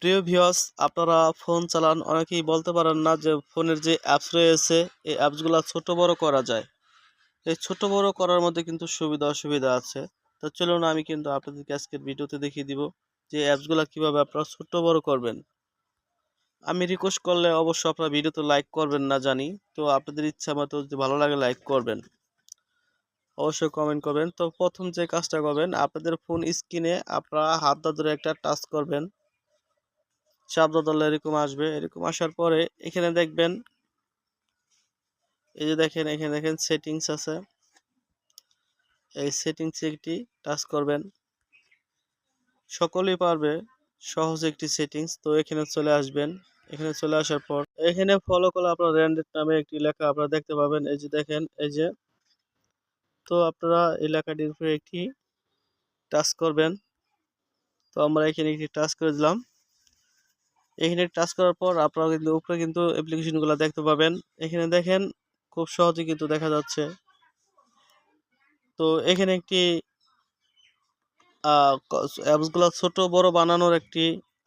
প্রিয় ভিউয়ার্স, আপনারা ফোন চালান, অনেকেই বলতে পারেন না যে ফোনের যে অ্যাপস রয়েছে এই অ্যাপসগুলা ছোট বড় করা যায়। এই ছোট বড় করার মধ্যে কিন্তু সুবিধা অসুবিধা আছে। তো চলুন আমি কিন্তু আপনাদেরকে আজকের ভিডিওতে দেখিয়ে দিব যে অ্যাপসগুলা কিভাবে আপনারা ছোট বড় করবেন। আমি রিকোয়েস্ট করলে অবশ্য আপনারা ভিডিওতে লাইক করবেন না জানি। তো আপনাদের ইচ্ছা মতো যদি ভালো লাগে লাইক করবেন। অবশ্যই কমেন্ট করবেন। তো প্রথম যে কাজটা করবেন, আপনাদের ফোন স্ক্রিনে আপনারা হাতটা ধরে একটা টাচ করবেন। চাপ দাও এরকম আসবে। এরকম আসার পরে এখানে দেখবেন, এই যে দেখেন এখানে দেখেন সেটিংস আছে। এই সেটিংসে একটি টাচ করবেন। সকলেই পারবে, সহজ একটি সেটিংস। তো এখানে চলে আসবেন। এখানে চলে আসার পর এখানে ফলো করলে আপনার র্যান্ডেড নামে একটি লেখা আপনারা দেখতে পাবেন। এই যে দেখেন, এই যে, তো আপনারা এই লেখাটির উপরে একটি টাচ করবেন। তো আমরা এখানে একটি টাচ করে দিলাম। এখানে টাচ করার পর আপনারা কিন্তু উপরে কিন্তু অ্যাপ্লিকেশনগুলো দেখতে পাবেন। এখানে দেখেন খুব সহজে কিন্তু দেখা যাচ্ছে। তো এখানে একটি অ্যাপসগুলো ছোট বড় বানানোর একটি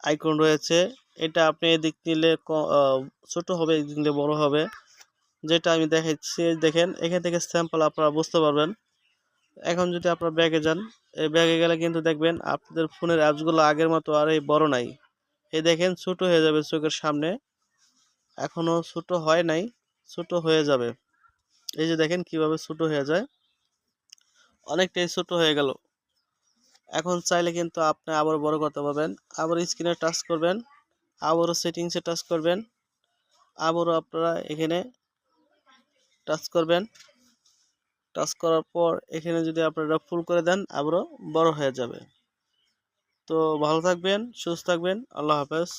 আইকন রয়েছে। এটা আপনি এদিক নিলে ছোট হবে, এদিক নিলে বড় হবে। যেটা আমি দেখাচ্ছি, দেখেন এখান থেকে স্যাম্পল আপনারা বুঝতে পারবেন। এখন যদি আপনারা ব্যাগে যান, এই ব্যাগে গেলে কিন্তু দেখবেন আপনাদের ফোনের অ্যাপসগুলো আগের মতো আর এই বড় নাই। এই দেখেন ছোট হয়ে যাবে চোখের সামনে। এখনো ছোট হয় নাই, ছোট হয়ে যাবে। এই যে দেখেন কিভাবে ছোট হয়ে যায়, অনেকটাই ছোট হয়ে গেল। এখন চাইলে কিন্তু আপনি আবার বড় করতে পারবেন। আবার স্ক্রিনে টাচ করবেন, আবারও সেটিংসে টাচ করবেন, আবারও আপনারা এখানে টাচ করবেন। টাচ করার পর এখানে যদি আপনারা ফুল করে দেন আবারও বড় হয়ে যাবে। তো ভালো থাকবেন, সুস্থ থাকবেন। আল্লাহ হাফেজ।